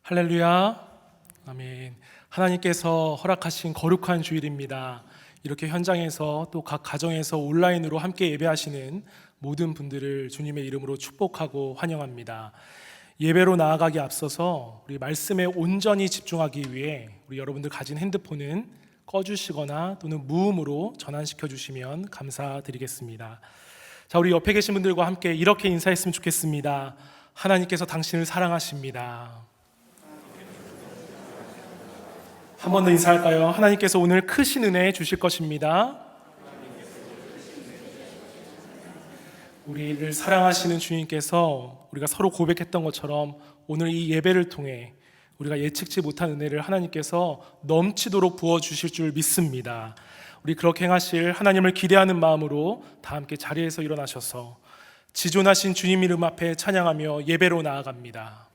할렐루야. 아멘. 하나님께서 허락하신 거룩한 주일입니다. 이렇게 현장에서 또 각 가정에서 온라인으로 함께 예배하시는 모든 분들을 주님의 이름으로 축복하고 환영합니다. 예배로 나아가기 앞서서 우리 말씀에 온전히 집중하기 위해 우리 여러분들 가진 핸드폰은 꺼주시거나 또는 무음으로 전환시켜 주시면 감사드리겠습니다. 자, 우리 옆에 계신 분들과 함께 이렇게 인사했으면 좋겠습니다. 하나님께서 당신을 사랑하십니다. 한 번 더 인사할까요? 하나님께서 오늘 크신 은혜 주실 것입니다. 우리를 사랑하시는 주님께서 우리가 서로 고백했던 것처럼 오늘 이 예배를 통해 우리가 예측치 못한 은혜를 하나님께서 넘치도록 부어주실 줄 믿습니다. 우리 그렇게 행하실 하나님을 기대하는 마음으로 다 함께 자리에서 일어나셔서 지존하신 주님 이름 앞에 찬양하며 예배로 나아갑니다.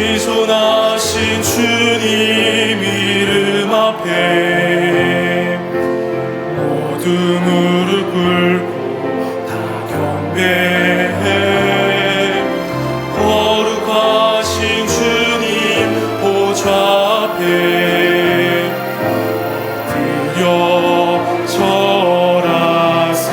지존하신 주님 이름 앞에 모두 무릎 꿇고 다 경배해. 거룩하신 주님 보좌 앞에 엎드려 절하세.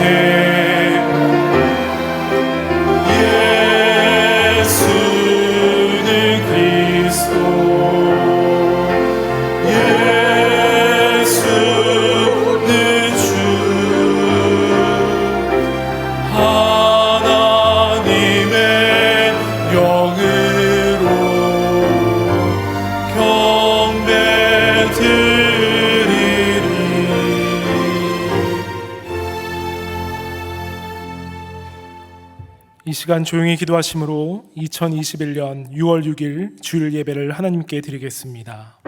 이 시간 조용히 기도하심으로 2021년 6월 6일 주일 예배를 하나님께 드리겠습니다.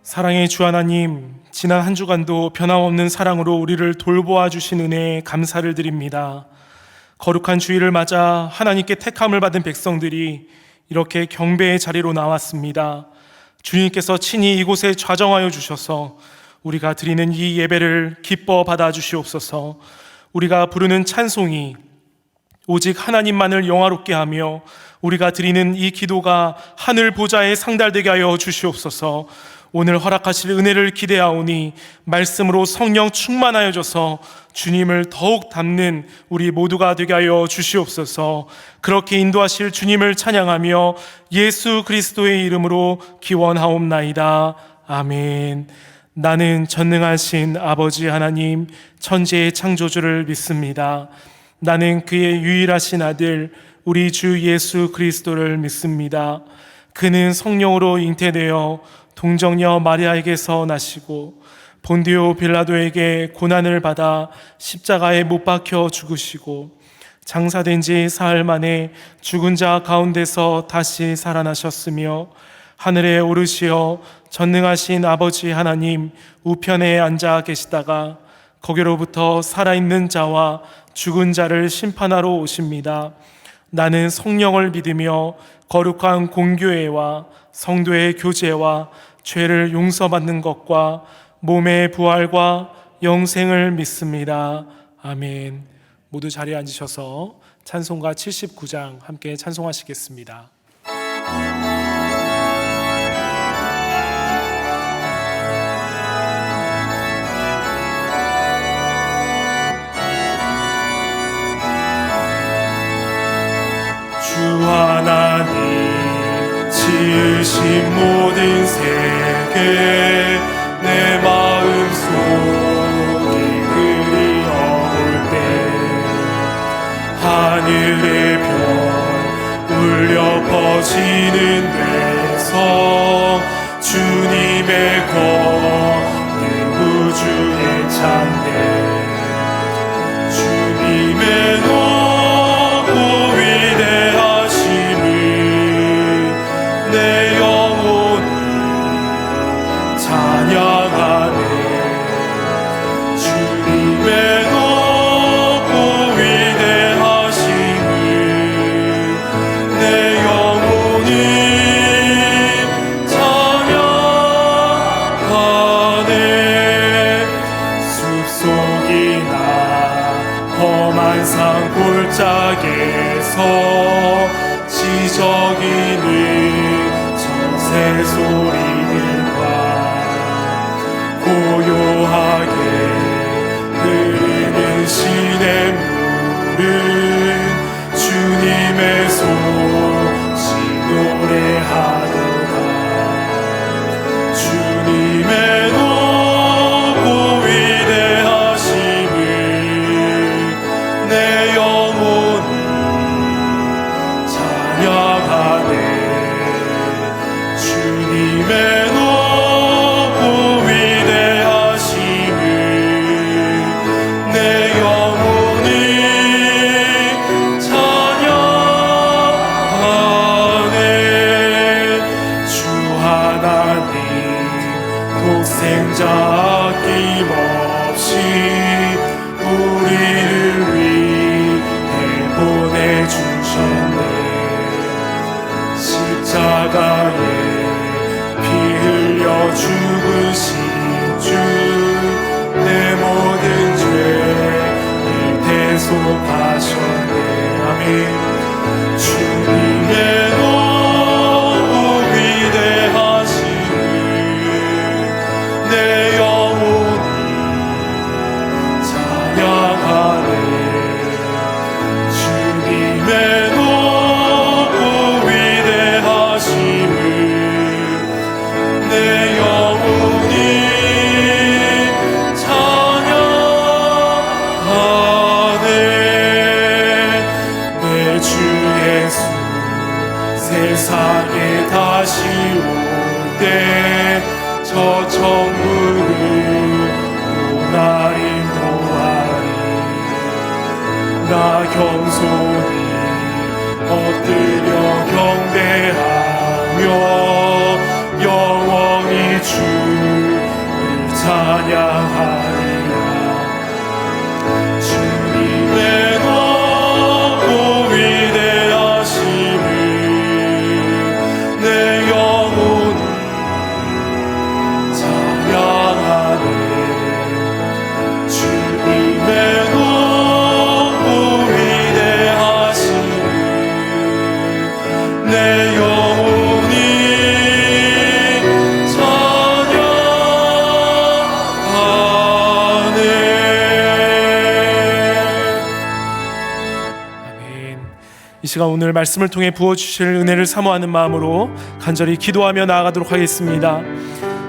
사랑의 주 하나님, 지난 한 주간도 변함없는 사랑으로 우리를 돌보아 주신 은혜에 감사를 드립니다. 거룩한 주일을 맞아 하나님께 택함을 받은 백성들이 이렇게 경배의 자리로 나왔습니다. 주님께서 친히 이곳에 좌정하여 주셔서 우리가 드리는 이 예배를 기뻐 받아 주시옵소서. 우리가 부르는 찬송이 오직 하나님만을 영화롭게 하며 우리가 드리는 이 기도가 하늘 보좌에 상달되게 하여 주시옵소서. 오늘 허락하실 은혜를 기대하오니 말씀으로 성령 충만하여져서 주님을 더욱 닮는 우리 모두가 되게 하여 주시옵소서. 그렇게 인도하실 주님을 찬양하며 예수 그리스도의 이름으로 기원하옵나이다. 아멘. 나는 전능하신 아버지 하나님 천지의 창조주를 믿습니다. 나는 그의 유일하신 아들 우리 주 예수 그리스도를 믿습니다. 그는 성령으로 잉태되어 동정녀 마리아에게서 나시고 본디오 빌라도에게 고난을 받아 십자가에 못 박혀 죽으시고 장사된 지 사흘 만에 죽은 자 가운데서 다시 살아나셨으며 하늘에 오르시어 전능하신 아버지 하나님 우편에 앉아 계시다가 거기로부터 살아있는 자와 죽은 자를 심판하러 오십니다. 나는 성령을 믿으며 거룩한 공교회와 성도의 교제와 죄를 용서받는 것과 몸의 부활과 영생을 믿습니다. 아멘. 모두 자리에 앉으셔서 찬송가 79장 함께 찬송하시겠습니다. 주 하나님 지으신 모든 세계 내 마음속에 그리워올 때 하늘의 별 울려 퍼 부서지는 데서 주님의 권능 우주에 찬대 주님의 높고 위대하심을 내 영혼이 찬양하네 주님의 높고 위대하심을 내 영혼이 찬양하네 숲속이나 험한 산 골짜기에서 지저귀는 저새 소리들과 고요하게 흐르는 시냇물은 주님의 소식 노래하도다 주님의 높고 위대하심을 내 영혼이 찬양하네 주님의 높고 위대하심을 내 영혼이 찬양하네 주 하나님 독생자 아낌없이 우리를 위해 보내주셨네 십자가에 피 흘려 죽으신 주 내 모든 죄를 대속하셨네 아멘 주님의 높고 위대하심을 내 영혼이 찬양하네 주님의 높고 위대하심을 내 영혼이 찬양하네 내 주 예수 세상에 다시 올 때 저 천국을 오날 인도하리 나 겸손히 엎드려 경배하며 영원히 주를 찬양하리라 주님의 높고 위대하심을 내 영혼이 찬양하네 주님의 높고 위대하심을 내 영혼이 찬양하네 아멘. 이 시간 오늘 말씀을 통해 부어주실 은혜를 사모하는 마음으로 간절히 기도하며 나아가도록 하겠습니다.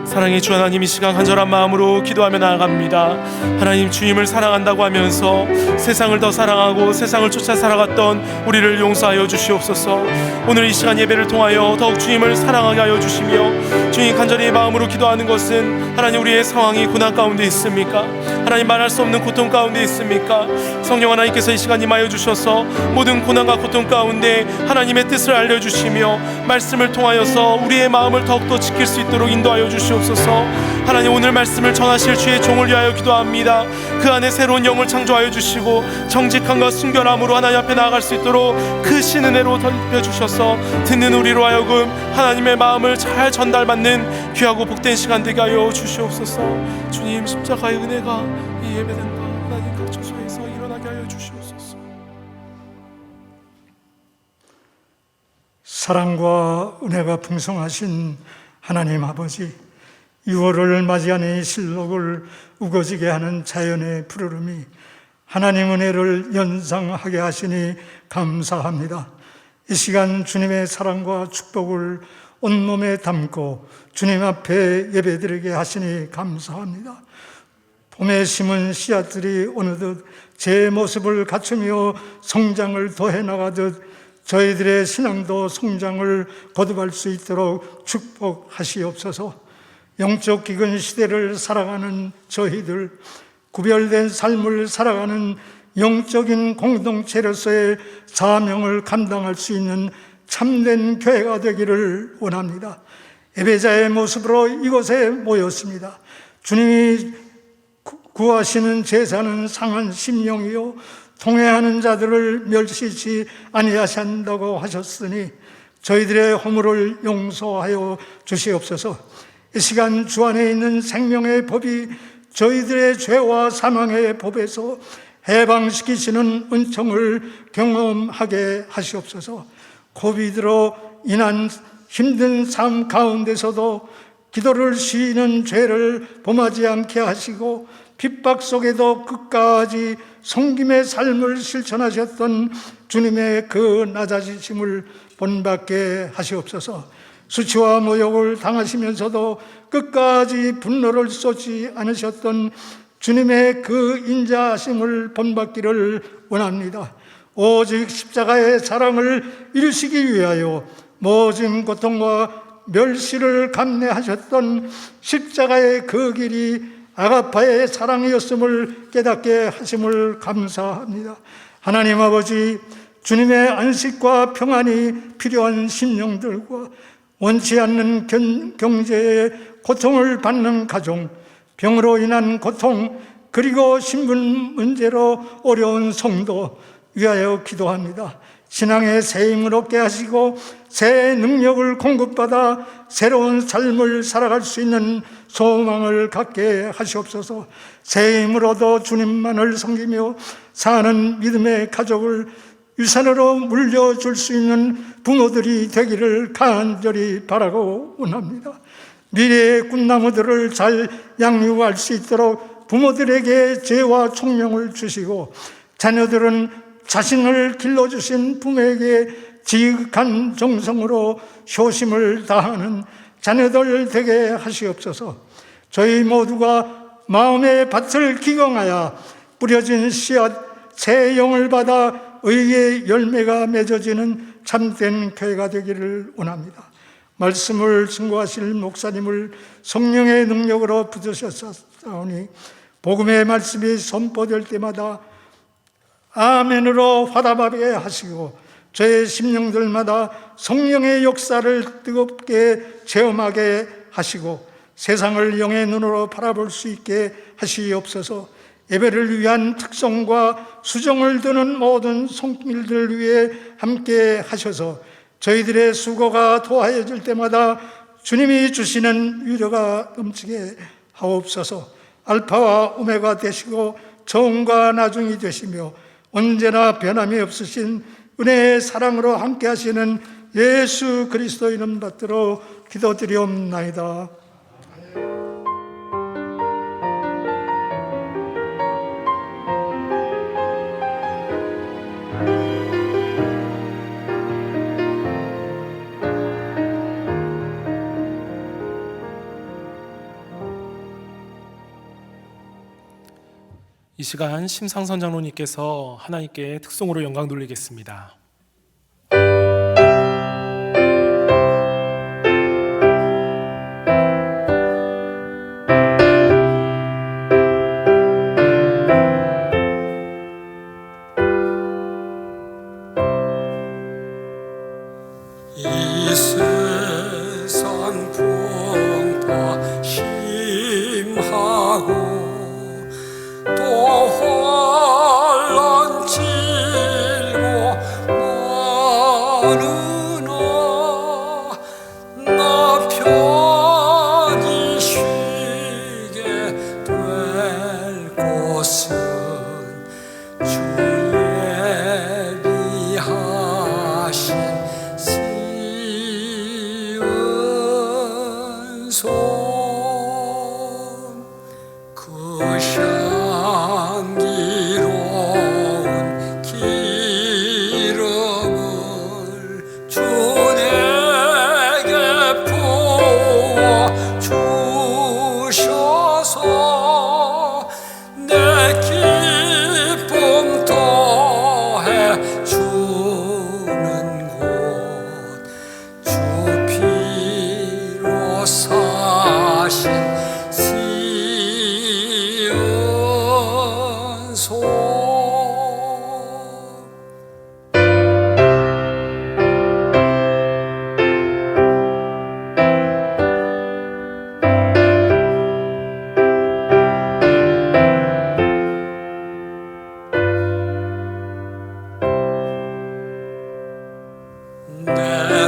사랑의 주 하나님, 이 시간 간절한 마음으로 기도하며 나아갑니다. 하나님, 주님을 사랑한다고 하면서 세상을 더 사랑하고 세상을 쫓아 살아갔던 우리를 용서하여 주시옵소서. 오늘 이 시간 예배를 통하여 더욱 주님을 사랑하게 하여 주시며, 주님 간절히 마음으로 기도하는 것은 하나님 우리의 상황이 고난 가운데 있습니까? 하나님 말할 수 없는 고통 가운데 있습니까? 성령 하나님께서 이 시간 임하여 주셔서 모든 고난과 고통 가운데 하나님의 뜻을 알려주시며 말씀을 통하여서 우리의 마음을 더욱더 지킬 수 있도록 인도하여 주시옵소서. 하나님, 오늘 말씀을 전하실 주의 종을 위하여 기도합니다. 그 안에 새로운 영을 창조하여 주시고 정직함과 순결함으로 하나님 앞에 나아갈 수 있도록 크신 은혜로 덮여 주셔서 듣는 우리로 하여금 하나님의 마음을 잘 전달받는 귀하고 복된 시간 되게 하여 주시옵소서. 주님, 십자가의 은혜가 이 예배된다 하나님 각 처소에서 일어나게 하여 주시옵소서. 사랑과 은혜가 풍성하신 하나님 아버지, 6월을 맞이하는 이 실록을 우거지게 하는 자연의 푸르름이 하나님 은혜를 연상하게 하시니 감사합니다. 이 시간 주님의 사랑과 축복을 온몸에 담고 주님 앞에 예배드리게 하시니 감사합니다. 봄에 심은 씨앗들이 어느덧 제 모습을 갖추며 성장을 더해 나가듯 저희들의 신앙도 성장을 거듭할 수 있도록 축복하시옵소서. 영적 기근 시대를 살아가는 저희들, 구별된 삶을 살아가는 영적인 공동체로서의 사명을 감당할 수 있는 참된 교회가 되기를 원합니다. 예배자의 모습으로 이곳에 모였습니다. 주님이 구하시는 제사는 상한 심령이요 통회하는 자들을 멸시치 아니하신다고 하셨으니 저희들의 허물을 용서하여 주시옵소서. 이 시간 주 안에 있는 생명의 법이 저희들의 죄와 사망의 법에서 해방시키시는 은총을 경험하게 하시옵소서. 코비드로 인한 힘든 삶 가운데서도 기도를 쉬는 죄를 범하지 않게 하시고 핍박 속에도 끝까지 섬김의 삶을 실천하셨던 주님의 그 낮아지심을 본받게 하시옵소서. 수치와 모욕을 당하시면서도 끝까지 분노를 쏟지 않으셨던 주님의 그 인자하심을 본받기를 원합니다. 오직 십자가의 사랑을 이루시기 위하여 모진 고통과 멸시를 감내하셨던 십자가의 그 길이 아가파의 사랑이었음을 깨닫게 하심을 감사합니다. 하나님 아버지, 주님의 안식과 평안이 필요한 심령들과 원치 않는 경제의 고통을 받는 가정, 병으로 인한 고통, 그리고 신분 문제로 어려운 성도 위하여 기도합니다. 신앙의 새 힘을 얻게 하시고 새 능력을 공급받아 새로운 삶을 살아갈 수 있는 소망을 갖게 하시옵소서. 새 힘을 얻어 주님만을 섬기며 사는 믿음의 가족을 유산으로 물려줄 수 있는 부모들이 되기를 간절히 바라고 원합니다. 미래의 꿈나무들을 잘 양육할 수 있도록 부모들에게 지혜와 총명을 주시고 자녀들은 자신을 길러주신 부모에게 지극한 정성으로 효심을 다하는 자녀들 되게 하시옵소서. 저희 모두가 마음의 밭을 기경하여 뿌려진 씨앗 새 영을 받아 의의 열매가 맺어지는 참된 교회가 되기를 원합니다. 말씀을 증거하실 목사님을 성령의 능력으로 붙드셨사오니 복음의 말씀이 선포될 때마다 아멘으로 화답하게 하시고 저의 심령들마다 성령의 역사를 뜨겁게 체험하게 하시고 세상을 영의 눈으로 바라볼 수 있게 하시옵소서. 예배를 위한 특성과 수정을 두는 모든 손길들 위해 함께 하셔서 저희들의 수고가 도하여질 때마다 주님이 주시는 위로가 넘치게 하옵소서. 알파와 오메가 되시고 처음과 나중이 되시며 언제나 변함이 없으신 은혜의 사랑으로 함께 하시는 예수 그리스도 이름 받들어 기도드리옵나이다. 이 시간 심상선 장로님께서 하나님께 특송으로 영광 돌리겠습니다. 이 세상 풍파심하고 또 환란 질고 많으나 나 편히 쉬게 될 곳은 주의 예비하신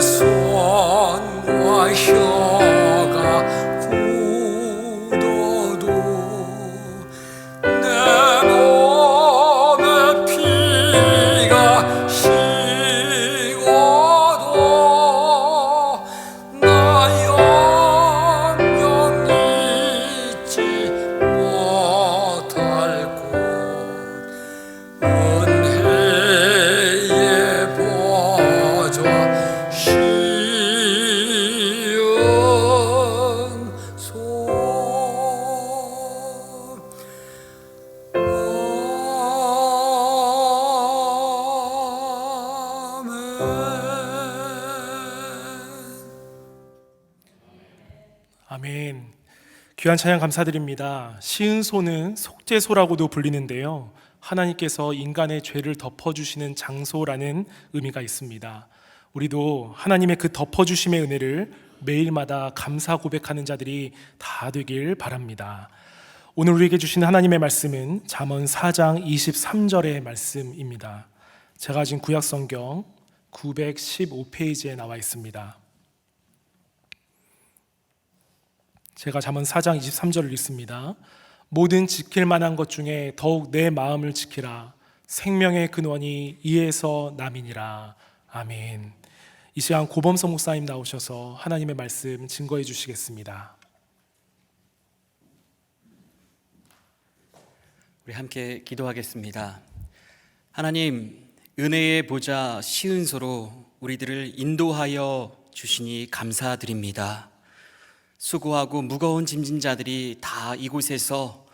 손과 혀가 굳어도 내 몸에 피가 식어도 나 영영 잊지 못할 곳 은혜의 보좌 시은손 아멘. 귀한 찬양 감사드립니다. 시은소는 속죄소라고도 불리는데요, 하나님께서 인간의 죄를 덮어주시는 장소라는 의미가 있습니다. 우리도 하나님의 그 덮어주심의 은혜를 매일마다 감사 고백하는 자들이 다 되길 바랍니다. 오늘 우리에게 주신 하나님의 말씀은 잠언 4장 23절의 말씀입니다. 제가 가진 구약성경 915페이지에 나와 있습니다. 제가 잠언 4장 23절을 읽습니다. 모든 지킬 만한 것 중에 더욱 내 마음을 지키라. 생명의 근원이 이에서 남이니라. 아멘. 이 시간 고범석 목사님 나오셔서 하나님의 말씀 증거해 주시겠습니다. 우리 함께 기도하겠습니다. 하나님, 은혜의 보좌 시은소로 우리들을 인도하여 주시니 감사드립니다. 수고하고 무거운 짐진 자들이 다 이곳에서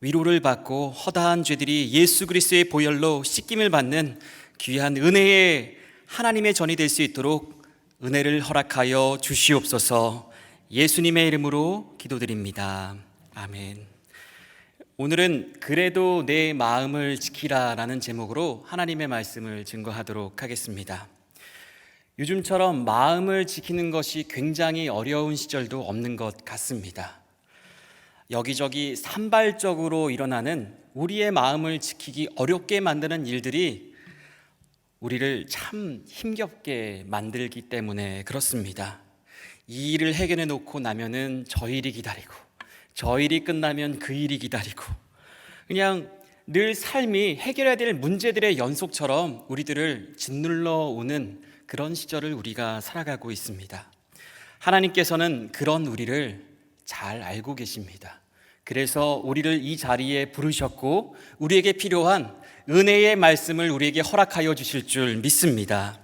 위로를 받고 허다한 죄들이 예수 그리스도의 보혈로 씻김을 받는 귀한 은혜의 하나님의 전이 될 수 있도록 은혜를 허락하여 주시옵소서. 예수님의 이름으로 기도드립니다. 아멘. 오늘은 그래도 내 마음을 지키라 라는 제목으로 하나님의 말씀을 증거하도록 하겠습니다. 요즘처럼 마음을 지키는 것이 굉장히 어려운 시절도 없는 것 같습니다. 여기저기 산발적으로 일어나는 우리의 마음을 지키기 어렵게 만드는 일들이 우리를 참 힘겹게 만들기 때문에 그렇습니다. 이 일을 해결해 놓고 나면은 저 일이 기다리고, 저 일이 끝나면 그 일이 기다리고, 그냥 늘 삶이 해결해야 될 문제들의 연속처럼 우리들을 짓눌러 오는 그런 시절을 우리가 살아가고 있습니다. 하나님께서는 그런 우리를 잘 알고 계십니다. 그래서 우리를 이 자리에 부르셨고 우리에게 필요한 은혜의 말씀을 우리에게 허락하여 주실 줄 믿습니다.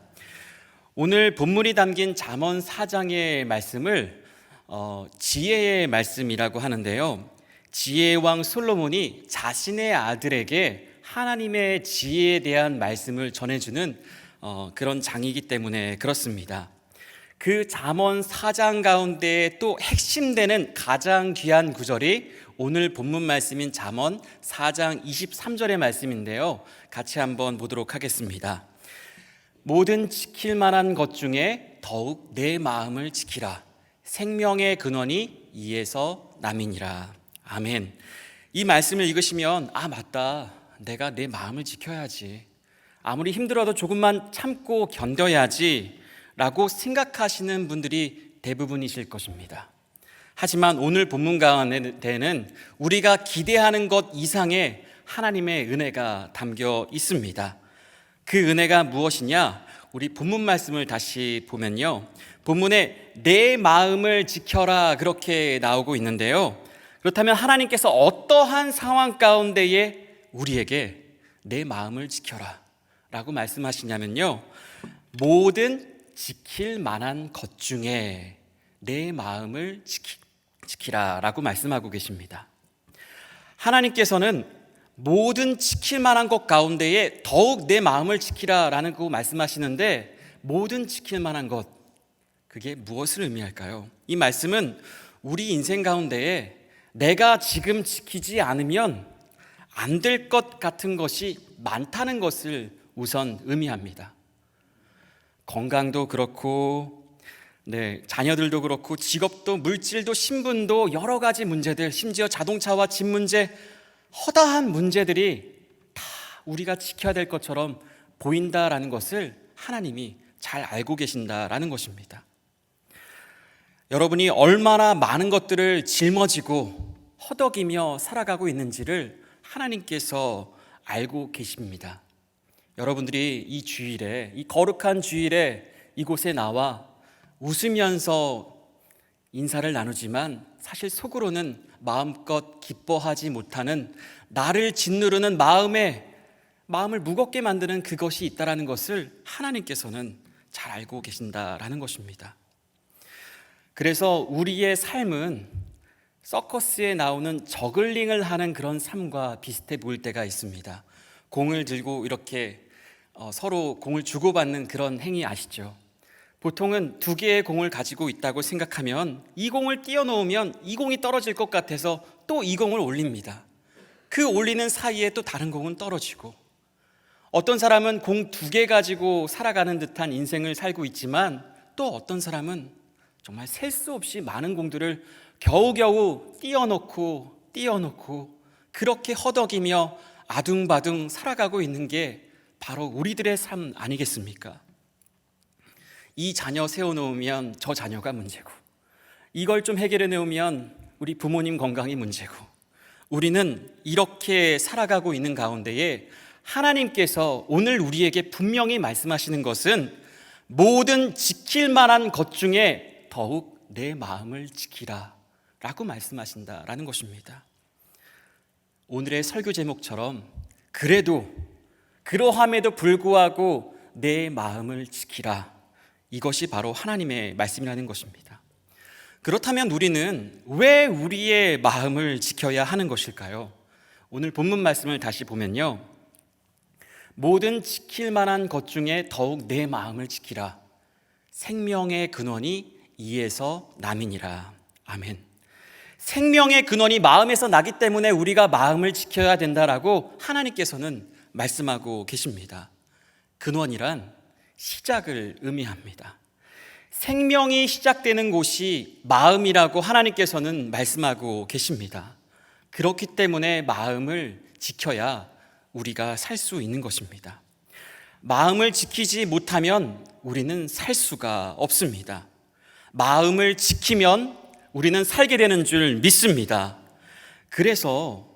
오늘 본문이 담긴 잠언 4장의 말씀을 지혜의 말씀이라고 하는데요, 지혜의 왕 솔로몬이 자신의 아들에게 하나님의 지혜에 대한 말씀을 전해주는 그런 장이기 때문에 그렇습니다. 그 잠언 4장 가운데 또 핵심되는 가장 귀한 구절이 오늘 본문 말씀인 잠언 4장 23절의 말씀인데요, 같이 한번 보도록 하겠습니다. 모든 지킬 만한 것 중에 더욱 내 마음을 지키라. 생명의 근원이 이에서 남이니라. 아멘. 이 말씀을 읽으시면 맞다, 내가 내 마음을 지켜야지, 아무리 힘들어도 조금만 참고 견뎌야지 라고 생각하시는 분들이 대부분이실 것입니다. 하지만 오늘 본문 가운데는 우리가 기대하는 것 이상의 하나님의 은혜가 담겨 있습니다. 그 은혜가 무엇이냐? 우리 본문 말씀을 다시 보면요, 본문에 내 마음을 지켜라 그렇게 나오고 있는데요, 그렇다면 하나님께서 어떠한 상황 가운데에 우리에게 내 마음을 지켜라 라고 말씀하시냐면요, 모든 지킬 만한 것 중에 내 마음을 지키라 라고 말씀하고 계십니다. 하나님께서는 모든 지킬 만한 것 가운데에 더욱 내 마음을 지키라 라는 거 말씀하시는데, 모든 지킬 만한 것, 그게 무엇을 의미할까요? 이 말씀은 우리 인생 가운데에 내가 지금 지키지 않으면 안 될 것 같은 것이 많다는 것을 우선 의미합니다. 건강도 그렇고, 자녀들도 그렇고, 직업도, 물질도, 신분도, 여러 가지 문제들, 심지어 자동차와 집 문제, 허다한 문제들이 다 우리가 지켜야 될 것처럼 보인다라는 것을 하나님이 잘 알고 계신다라는 것입니다. 여러분이 얼마나 많은 것들을 짊어지고 허덕이며 살아가고 있는지를 하나님께서 알고 계십니다. 여러분들이 이 주일에, 이 거룩한 주일에 이곳에 나와 웃으면서 인사를 나누지만 사실 속으로는 마음껏 기뻐하지 못하는, 나를 짓누르는 마음을 무겁게 만드는 그것이 있다라는 것을 하나님께서는 잘 알고 계신다라는 것입니다. 그래서 우리의 삶은 서커스에 나오는 저글링을 하는 그런 삶과 비슷해 보일 때가 있습니다. 공을 들고 이렇게 서로 공을 주고받는 그런 행위 아시죠? 보통은 두 개의 공을 가지고 있다고 생각하면 이 공을 띄워놓으면 이 공이 떨어질 것 같아서 또 이 공을 올립니다. 그 올리는 사이에 또 다른 공은 떨어지고, 어떤 사람은 공 두 개 가지고 살아가는 듯한 인생을 살고 있지만 또 어떤 사람은 정말 셀 수 없이 많은 공들을 겨우겨우 띄워놓고 그렇게 허덕이며 아둥바둥 살아가고 있는 게 바로 우리들의 삶 아니겠습니까? 이 자녀 세워놓으면 저 자녀가 문제고, 이걸 좀 해결해 놓으면 우리 부모님 건강이 문제고, 우리는 이렇게 살아가고 있는 가운데에 하나님께서 오늘 우리에게 분명히 말씀하시는 것은 모든 지킬 만한 것 중에 더욱 내 마음을 지키라 라고 말씀하신다라는 것입니다. 오늘의 설교 제목처럼 그러함에도 불구하고 내 마음을 지키라, 이것이 바로 하나님의 말씀이라는 것입니다. 그렇다면 우리는 왜 우리의 마음을 지켜야 하는 것일까요? 오늘 본문 말씀을 다시 보면요, 모든 지킬 만한 것 중에 더욱 내 마음을 지키라. 생명의 근원이 이에서 남이니라. 아멘. 생명의 근원이 마음에서 나기 때문에 우리가 마음을 지켜야 된다라고 하나님께서는 말씀하고 계십니다. 근원이란 시작을 의미합니다. 생명이 시작되는 곳이 마음이라고 하나님께서는 말씀하고 계십니다. 그렇기 때문에 마음을 지켜야 우리가 살 수 있는 것입니다. 마음을 지키지 못하면 우리는 살 수가 없습니다. 마음을 지키면 우리는 살게 되는 줄 믿습니다. 그래서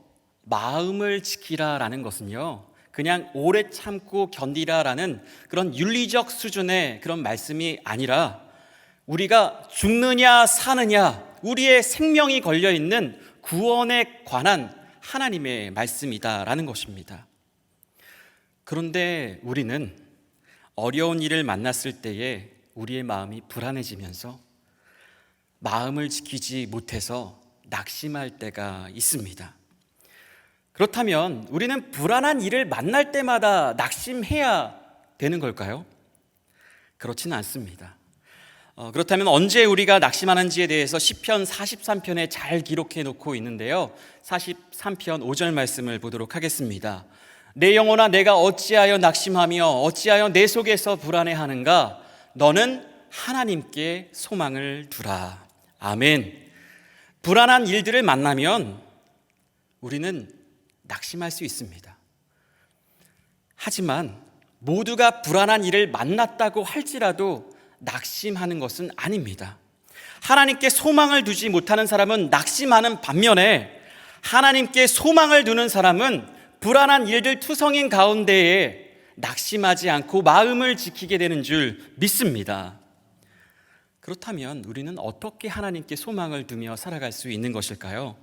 마음을 지키라라는 것은요, 그냥 오래 참고 견디라라는 그런 윤리적 수준의 그런 말씀이 아니라 우리가 죽느냐 사느냐, 우리의 생명이 걸려있는 구원에 관한 하나님의 말씀이다라는 것입니다. 그런데 우리는 어려운 일을 만났을 때에 우리의 마음이 불안해지면서 마음을 지키지 못해서 낙심할 때가 있습니다. 그렇다면 우리는 불안한 일을 만날 때마다 낙심해야 되는 걸까요? 그렇지는 않습니다. 그렇다면 언제 우리가 낙심하는지에 대해서 시편 43편에 잘 기록해 놓고 있는데요, 43편 5절 말씀을 보도록 하겠습니다. 내 영혼아, 내가 어찌하여 낙심하며 어찌하여 내 속에서 불안해하는가? 너는 하나님께 소망을 두라. 아멘. 불안한 일들을 만나면 우리는 낙심할 수 있습니다. 하지만 모두가 불안한 일을 만났다고 할지라도 낙심하는 것은 아닙니다. 하나님께 소망을 두지 못하는 사람은 낙심하는 반면에 하나님께 소망을 두는 사람은 불안한 일들 투성인 가운데에 낙심하지 않고 마음을 지키게 되는 줄 믿습니다. 그렇다면 우리는 어떻게 하나님께 소망을 두며 살아갈 수 있는 것일까요?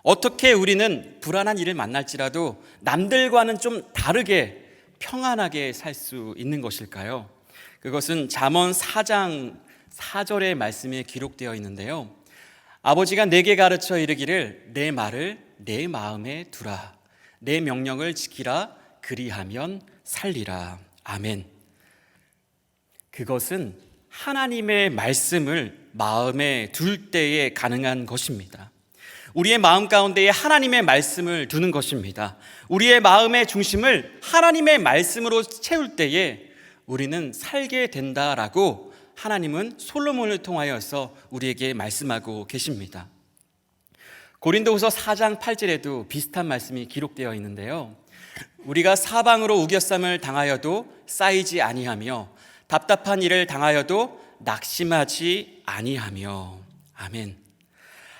어떻게 우리는 불안한 일을 만날지라도 남들과는 좀 다르게 평안하게 살 수 있는 것일까요? 그것은 잠언 4장 4절의 말씀에 기록되어 있는데요, 아버지가 내게 가르쳐 이르기를 내 말을 내 마음에 두라, 내 명령을 지키라, 그리하면 살리라. 아멘. 그것은 하나님의 말씀을 마음에 둘 때에 가능한 것입니다. 우리의 마음 가운데에 하나님의 말씀을 두는 것입니다. 우리의 마음의 중심을 하나님의 말씀으로 채울 때에 우리는 살게 된다라고 하나님은 솔로몬을 통하여서 우리에게 말씀하고 계십니다. 고린도후서 4장 8절에도 비슷한 말씀이 기록되어 있는데요, 우리가 사방으로 우겨쌈을 당하여도 쌓이지 아니하며 답답한 일을 당하여도 낙심하지 아니하며. 아멘.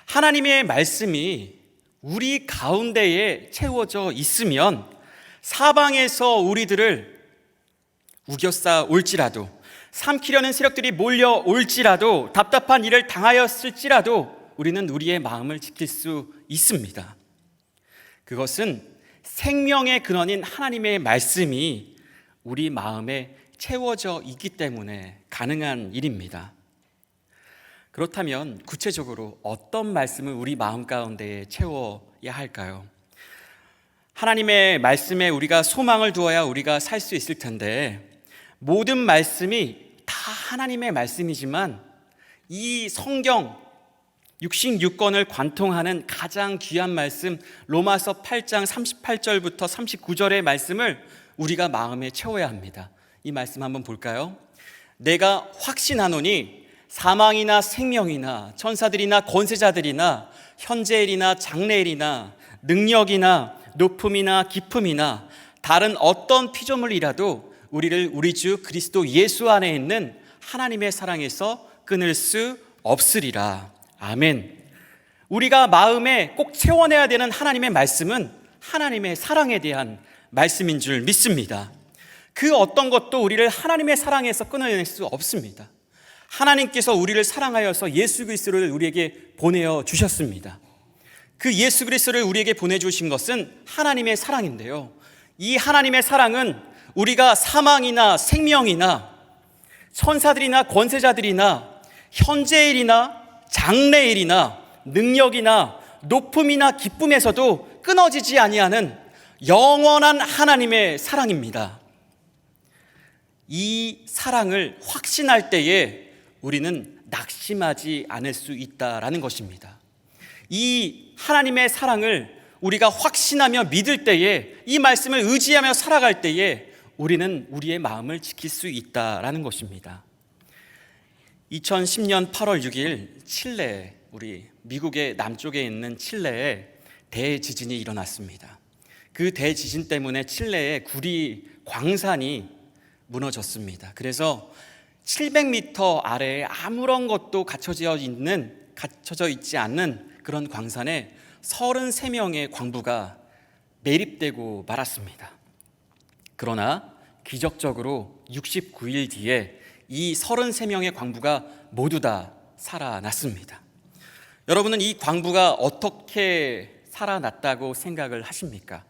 하나님의 말씀이 우리 가운데에 채워져 있으면 사방에서 우리들을 우겨싸 올지라도, 삼키려는 세력들이 몰려올지라도, 답답한 일을 당하였을지라도 우리는 우리의 마음을 지킬 수 있습니다. 그것은 생명의 근원인 하나님의 말씀이 우리 마음에 채워져 있기 때문에 가능한 일입니다. 그렇다면 구체적으로 어떤 말씀을 우리 마음 가운데에 채워야 할까요? 하나님의 말씀에 우리가 소망을 두어야 우리가 살 수 있을 텐데, 모든 말씀이 다 하나님의 말씀이지만 이 성경 66권을 관통하는 가장 귀한 말씀, 로마서 8장 38절부터 39절의 말씀을 우리가 마음에 채워야 합니다. 이 말씀 한번 볼까요? 내가 확신하노니 사망이나 생명이나 천사들이나 권세자들이나 현재일이나 장래일이나 능력이나 높음이나 깊음이나 다른 어떤 피조물이라도 우리를 우리 주 그리스도 예수 안에 있는 하나님의 사랑에서 끊을 수 없으리라. 아멘. 우리가 마음에 꼭 채워내야 되는 하나님의 말씀은 하나님의 사랑에 대한 말씀인 줄 믿습니다. 그 어떤 것도 우리를 하나님의 사랑에서 끊어낼 수 없습니다. 하나님께서 우리를 사랑하여서 예수 그리스도를 우리에게 보내어 주셨습니다. 그 예수 그리스도를 우리에게 보내주신 것은 하나님의 사랑인데요, 이 하나님의 사랑은 우리가 사망이나 생명이나 천사들이나 권세자들이나 현재일이나 장래일이나 능력이나 높음이나 기쁨에서도 끊어지지 아니하는 영원한 하나님의 사랑입니다. 이 사랑을 확신할 때에 우리는 낙심하지 않을 수 있다라는 것입니다. 이 하나님의 사랑을 우리가 확신하며 믿을 때에, 이 말씀을 의지하며 살아갈 때에 우리는 우리의 마음을 지킬 수 있다라는 것입니다. 2010년 8월 6일 칠레, 우리 미국의 남쪽에 있는 칠레에 대지진이 일어났습니다. 그 대지진 때문에 칠레의 구리 광산이 무너졌습니다. 그래서 700m 아래에 아무런 것도 갖춰져 있지 않는 그런 광산에 33명의 광부가 매립되고 말았습니다. 그러나 기적적으로 69일 뒤에 이 33명의 광부가 모두 다 살아났습니다. 여러분은 이 광부가 어떻게 살아났다고 생각을 하십니까?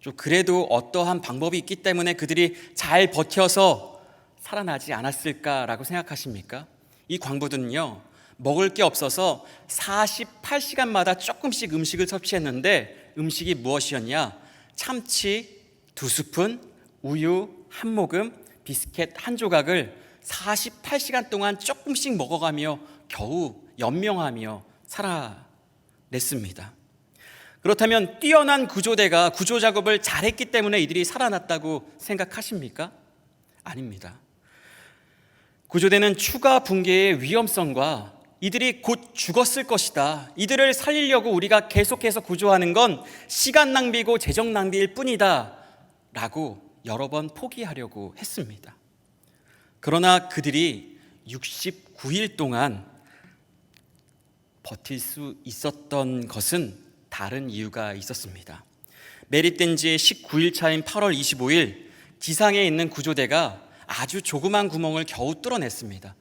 좀 그래도 어떠한 방법이 있기 때문에 그들이 잘 버텨서 살아나지 않았을까라고 생각하십니까? 이 광부들은요, 먹을 게 없어서 48시간마다 조금씩 음식을 섭취했는데, 음식이 무엇이었냐? 참치 2스푼, 우유 1모금, 비스켓 1조각을 48시간 동안 조금씩 먹어가며 겨우 연명하며 살아냈습니다. 그렇다면 뛰어난 구조대가 구조 작업을 잘했기 때문에 이들이 살아났다고 생각하십니까? 아닙니다. 구조대는 추가 붕괴의 위험성과 이들이 곧 죽었을 것이다, 이들을 살리려고 우리가 계속해서 구조하는 건 시간 낭비고 재정 낭비일 뿐이다 라고 여러 번 포기하려고 했습니다. 그러나 그들이 69일 동안 버틸 수 있었던 것은 다른 이유가 있었습니다. 매립된 지 19일 차인 8월 25일 지상에 있는 구조대가 아주 조그만 구멍을 겨우 뚫어냈습니다.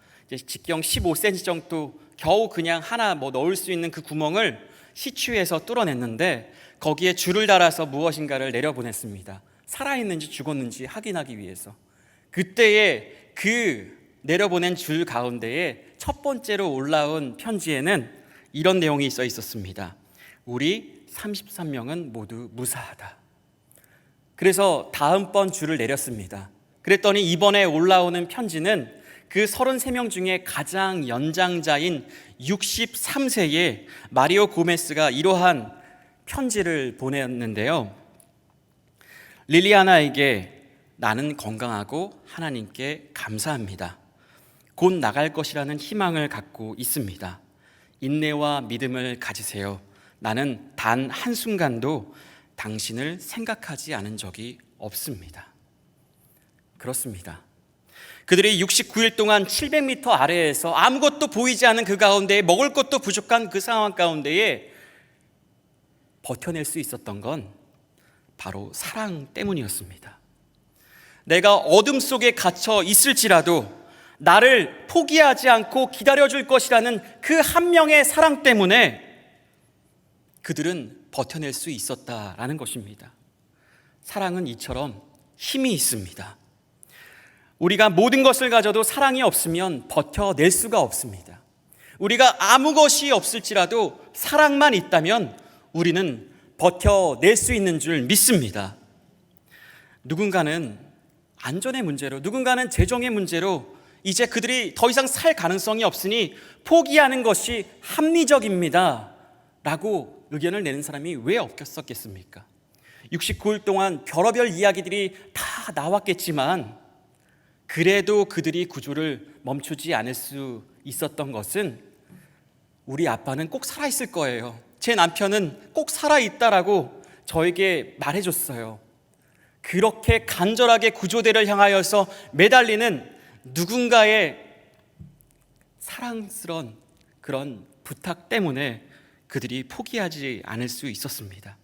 직경 15cm 정도 겨우 그냥 하나 넣을 수 있는 그 구멍을 시추해서 뚫어냈는데, 거기에 줄을 달아서 무엇인가를 내려보냈습니다. 살아있는지 죽었는지 확인하기 위해서. 그때에 그 내려보낸 줄 가운데에 첫 번째로 올라온 편지에는 이런 내용이 써 있었습니다. 우리 33명은 모두 무사하다. 그래서 다음번 줄을 내렸습니다. 그랬더니 이번에 올라오는 편지는 그 33명 중에 가장 연장자인 63세의 마리오 고메스가 이러한 편지를 보냈는데요. 릴리아나에게 나는 건강하고 하나님께 감사합니다. 곧 나갈 것이라는 희망을 갖고 있습니다. 인내와 믿음을 가지세요. 나는 단 한순간도 당신을 생각하지 않은 적이 없습니다. 그렇습니다. 그들이 69일 동안 700m 아래에서 아무것도 보이지 않은 그 가운데에 먹을 것도 부족한 그 상황 가운데에 버텨낼 수 있었던 건 바로 사랑 때문이었습니다. 내가 어둠 속에 갇혀 있을지라도 나를 포기하지 않고 기다려줄 것이라는 그 한 명의 사랑 때문에 그들은 버텨낼 수 있었다라는 것입니다. 사랑은 이처럼 힘이 있습니다. 우리가 모든 것을 가져도 사랑이 없으면 버텨낼 수가 없습니다. 우리가 아무 것이 없을지라도 사랑만 있다면 우리는 버텨낼 수 있는 줄 믿습니다. 누군가는 안전의 문제로, 누군가는 재정의 문제로 이제 그들이 더 이상 살 가능성이 없으니 포기하는 것이 합리적입니다 라고 의견을 내는 사람이 왜 없겠습니까? 69일 동안 별의별 이야기들이 다 나왔겠지만 그래도 그들이 구조를 멈추지 않을 수 있었던 것은 우리 아빠는 꼭 살아있을 거예요. 제 남편은 꼭 살아있다라고 저에게 말해줬어요. 그렇게 간절하게 구조대를 향하여서 매달리는 누군가의 사랑스러운 그런 부탁 때문에 그들이 포기하지 않을 수 있었습니다.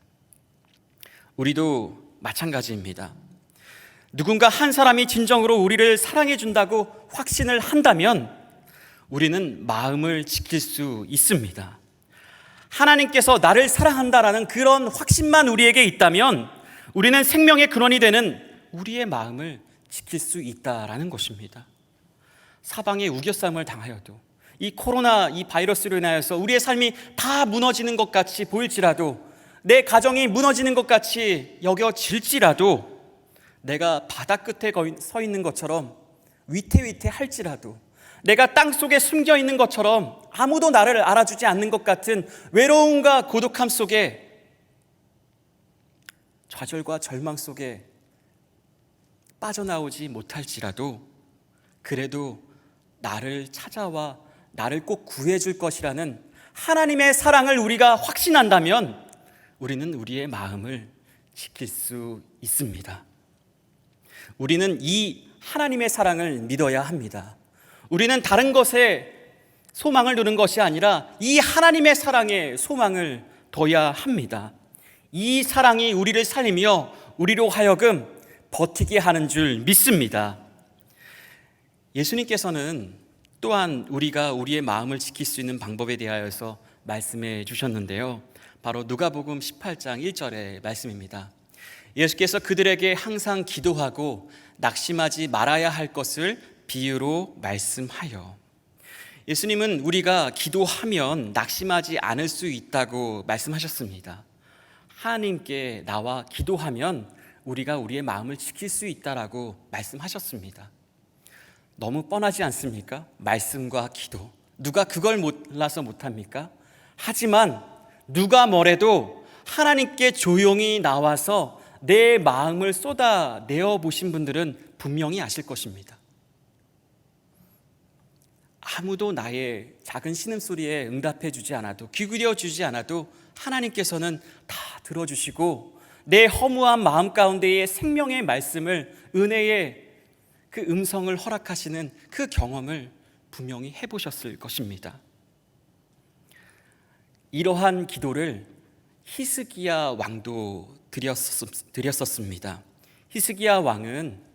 우리도 마찬가지입니다. 누군가 한 사람이 진정으로 우리를 사랑해 준다고 확신을 한다면 우리는 마음을 지킬 수 있습니다. 하나님께서 나를 사랑한다라는 그런 확신만 우리에게 있다면 우리는 생명의 근원이 되는 우리의 마음을 지킬 수 있다라는 것입니다. 사방에 우겨싸움을 당하여도 이 코로나 이 바이러스로 인하여서 우리의 삶이 다 무너지는 것 같이 보일지라도 내 가정이 무너지는 것 같이 여겨질지라도 내가 바다 끝에 서 있는 것처럼 위태위태할지라도 내가 땅속에 숨겨 있는 것처럼 아무도 나를 알아주지 않는 것 같은 외로움과 고독함 속에 좌절과 절망 속에 빠져나오지 못할지라도 그래도 나를 찾아와 나를 꼭 구해줄 것이라는 하나님의 사랑을 우리가 확신한다면 우리는 우리의 마음을 지킬 수 있습니다. 우리는 이 하나님의 사랑을 믿어야 합니다. 우리는 다른 것에 소망을 두는 것이 아니라 이 하나님의 사랑에 소망을 둬야 합니다. 이 사랑이 우리를 살리며 우리로 하여금 버티게 하는 줄 믿습니다. 예수님께서는 또한 우리가 우리의 마음을 지킬 수 있는 방법에 대하여서 말씀해 주셨는데요. 바로 누가복음 18장 1절의 말씀입니다. 예수께서 그들에게 항상 기도하고 낙심하지 말아야 할 것을 비유로 말씀하여. 예수님은 우리가 기도하면 낙심하지 않을 수 있다고 말씀하셨습니다. 하나님께 나와 기도하면 우리가 우리의 마음을 지킬 수 있다라고 말씀하셨습니다. 너무 뻔하지 않습니까? 말씀과 기도. 누가 그걸 몰라서 못합니까? 하지만 누가 뭐래도 하나님께 조용히 나와서 내 마음을 쏟아내어 보신 분들은 분명히 아실 것입니다. 아무도 나의 작은 신음소리에 응답해 주지 않아도, 귀 기울여 주지 않아도 하나님께서는 다 들어주시고 내 허무한 마음 가운데의 생명의 말씀을, 은혜의 그 음성을 허락하시는 그 경험을 분명히 해보셨을 것입니다. 이러한 기도를 히스기야 왕도 드렸었습니다. 히스기야 왕은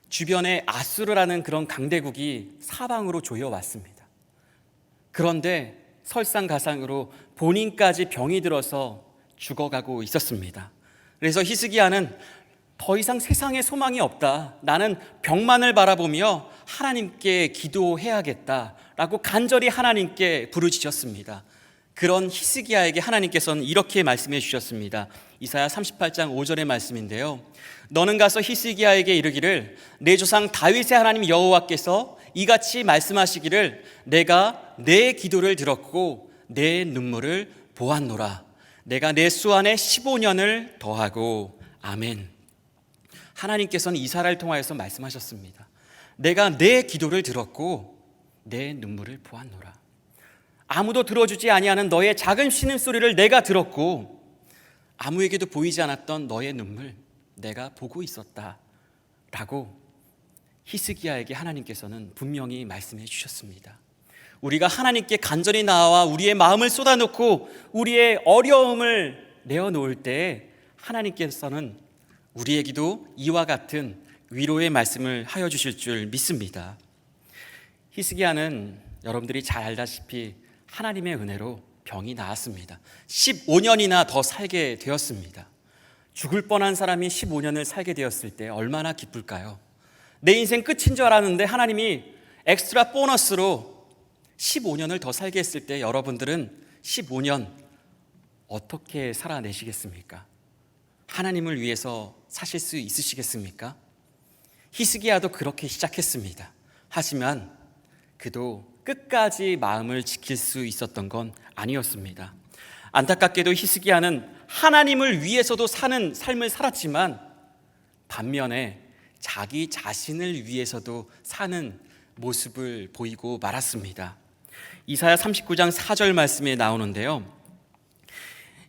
주변에 아수르라는 그런 강대국이 사방으로 조여왔습니다. 그런데 설상가상으로 본인까지 병이 들어서 죽어가고 있었습니다. 그래서 히스기야는 더 이상 세상에 소망이 없다, 나는 병만을 바라보며 하나님께 기도해야겠다라고 간절히 하나님께 부르짖었습니다. 그런 히스기야에게 하나님께서는 이렇게 말씀해 주셨습니다. 이사야 38장 5절의 말씀인데요. 너는 가서 히스기야에게 이르기를 내 조상 다윗의 하나님 여호와께서 이같이 말씀하시기를 내가 내 기도를 들었고 내 눈물을 보았노라. 내가 내 수 안에 15년을 더하고. 아멘. 하나님께서는 이사야를 통하여서 말씀하셨습니다. 내가 내 기도를 들었고 내 눈물을 보았노라. 아무도 들어주지 아니하는 너의 작은 신음소리를 내가 들었고 아무에게도 보이지 않았던 너의 눈물 내가 보고 있었다 라고 히스기야에게 하나님께서는 분명히 말씀해 주셨습니다. 우리가 하나님께 간절히 나와 우리의 마음을 쏟아놓고 우리의 어려움을 내어놓을 때 하나님께서는 우리에게도 이와 같은 위로의 말씀을 하여 주실 줄 믿습니다. 히스기야는 여러분들이 잘 알다시피 하나님의 은혜로 병이 나았습니다. 15년이나 더 살게 되었습니다. 죽을 뻔한 사람이 15년을 살게 되었을 때 얼마나 기쁠까요? 내 인생 끝인 줄 알았는데 하나님이 엑스트라 보너스로 15년을 더 살게 했을 때 여러분들은 15년 어떻게 살아내시겠습니까? 하나님을 위해서 사실 수 있으시겠습니까? 히스기야도 그렇게 시작했습니다. 하지만 그도 끝까지 마음을 지킬 수 있었던 건 아니었습니다. 안타깝게도 히스기야는 하나님을 위해서도 사는 삶을 살았지만 반면에 자기 자신을 위해서도 사는 모습을 보이고 말았습니다. 이사야 39장 4절 말씀에 나오는데요,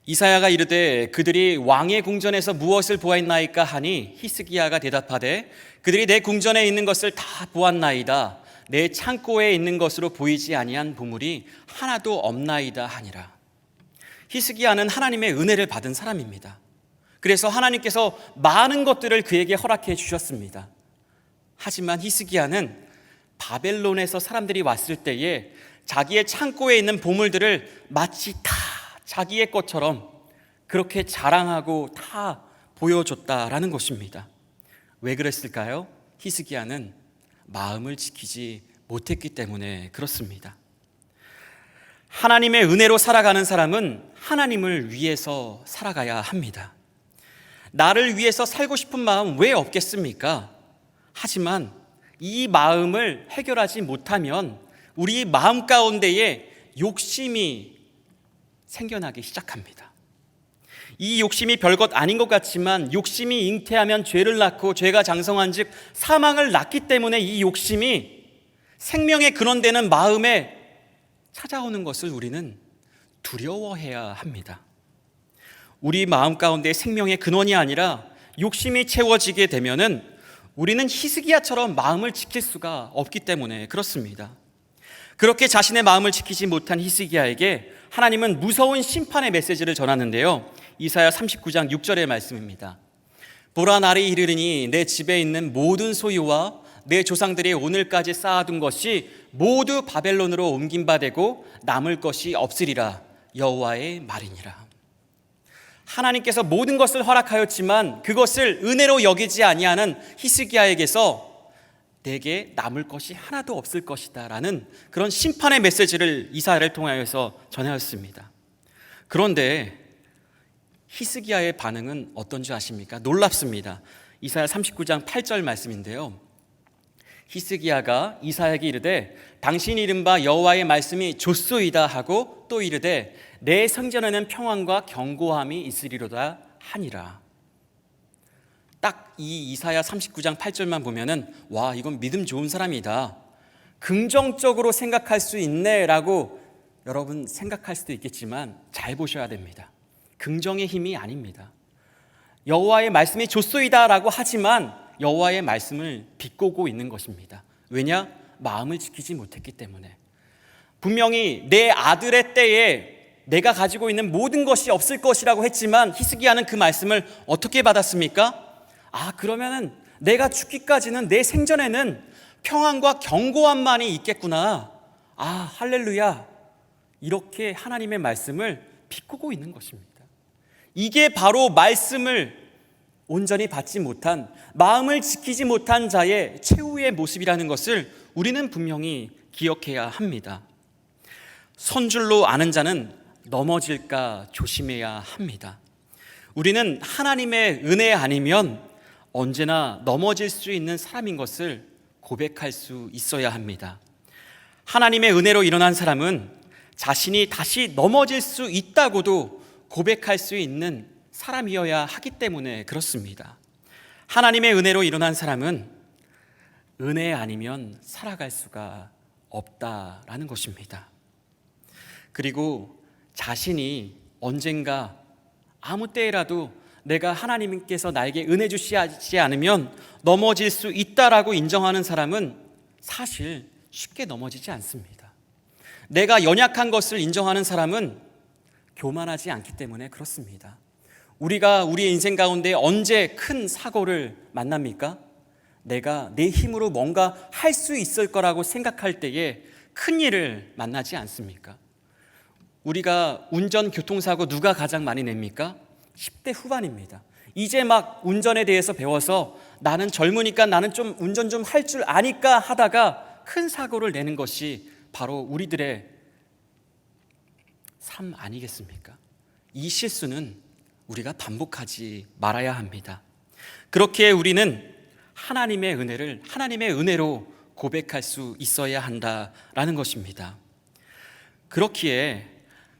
이사야가 이르되 그들이 왕의 궁전에서 무엇을 보았나이까 하니 히스기야가 대답하되 그들이 내 궁전에 있는 것을 다 보았나이다. 내 창고에 있는 것으로 보이지 아니한 보물이 하나도 없나이다 하니라. 히스기야는 하나님의 은혜를 받은 사람입니다. 그래서 하나님께서 많은 것들을 그에게 허락해 주셨습니다. 하지만 히스기야는 바벨론에서 사람들이 왔을 때에 자기의 창고에 있는 보물들을 마치 다 자기의 것처럼 그렇게 자랑하고 다 보여줬다라는 것입니다. 왜 그랬을까요? 히스기야는 마음을 지키지 못했기 때문에 그렇습니다. 하나님의 은혜로 살아가는 사람은 하나님을 위해서 살아가야 합니다. 나를 위해서 살고 싶은 마음 왜 없겠습니까? 하지만 이 마음을 해결하지 못하면 우리 마음 가운데에 욕심이 생겨나기 시작합니다. 이 욕심이 별것 아닌 것 같지만 욕심이 잉태하면 죄를 낳고 죄가 장성한 즉 사망을 낳기 때문에 이 욕심이 생명의 근원되는 마음에 찾아오는 것을 우리는 두려워해야 합니다. 우리 마음 가운데 생명의 근원이 아니라 욕심이 채워지게 되면은 우리는 히스기야처럼 마음을 지킬 수가 없기 때문에 그렇습니다. 그렇게 자신의 마음을 지키지 못한 히스기야에게 하나님은 무서운 심판의 메시지를 전하는데요, 이사야 39장 6절의 말씀입니다. 보라, 날이 이르리니 내 집에 있는 모든 소유와 내 조상들이 오늘까지 쌓아둔 것이 모두 바벨론으로 옮긴 바 되고 남을 것이 없으리라. 여호와의 말이니라. 하나님께서 모든 것을 허락하였지만 그것을 은혜로 여기지 아니하는 히스기야에게서 내게 남을 것이 하나도 없을 것이다 라는 그런 심판의 메시지를 이사야를 통하여서 전하였습니다. 그런데 히스기야의 반응은 어떤지 아십니까? 놀랍습니다. 이사야 39장 8절 말씀인데요, 히스기야가 이사야에게 이르되 당신이 이른바 여호와의 말씀이 좋소이다 하고 또 이르되 내 성전에는 평안과 견고함이 있으리로다 하니라. 딱 이 이사야 39장 8절만 보면은 와, 이건 믿음 좋은 사람이다, 긍정적으로 생각할 수 있네 라고 여러분 생각할 수도 있겠지만 잘 보셔야 됩니다. 긍정의 힘이 아닙니다. 여호와의 말씀이 좋소이다 라고 하지만 여호와의 말씀을 비꼬고 있는 것입니다. 왜냐? 마음을 지키지 못했기 때문에. 분명히 내 아들의 때에 내가 가지고 있는 모든 것이 없을 것이라고 했지만 히스기야는 그 말씀을 어떻게 받았습니까? 그러면은 내가 죽기까지는 내 생전에는 평안과 견고함만이 있겠구나. 할렐루야. 이렇게 하나님의 말씀을 비꼬고 있는 것입니다. 이게 바로 말씀을 온전히 받지 못한, 마음을 지키지 못한 자의 최후의 모습이라는 것을 우리는 분명히 기억해야 합니다. 선줄로 아는 자는 넘어질까 조심해야 합니다. 우리는 하나님의 은혜 아니면 언제나 넘어질 수 있는 사람인 것을 고백할 수 있어야 합니다. 하나님의 은혜로 일어난 사람은 자신이 다시 넘어질 수 있다고도 고백할 수 있는 사람이어야 하기 때문에 그렇습니다. 하나님의 은혜로 일어난 사람은 은혜 아니면 살아갈 수가 없다라는 것입니다. 그리고 자신이 언젠가 아무 때라도 내가 하나님께서 나에게 은혜 주시지 않으면 넘어질 수 있다라고 인정하는 사람은 사실 쉽게 넘어지지 않습니다. 내가 연약한 것을 인정하는 사람은 교만하지 않기 때문에 그렇습니다. 우리가 우리의 인생 가운데 언제 큰 사고를 만납니까? 내가 내 힘으로 뭔가 할 수 있을 거라고 생각할 때에 큰 일을 만나지 않습니까? 우리가 운전 교통사고 누가 가장 많이 냅니까? 10대 후반입니다. 이제 막 운전에 대해서 배워서 나는 젊으니까 나는 좀 운전 좀 할 줄 아니까 하다가 큰 사고를 내는 것이 바로 우리들의 삶 아니겠습니까? 이 실수는 우리가 반복하지 말아야 합니다. 그렇게 우리는 하나님의 은혜를 하나님의 은혜로 고백할 수 있어야 한다라는 것입니다. 그렇기에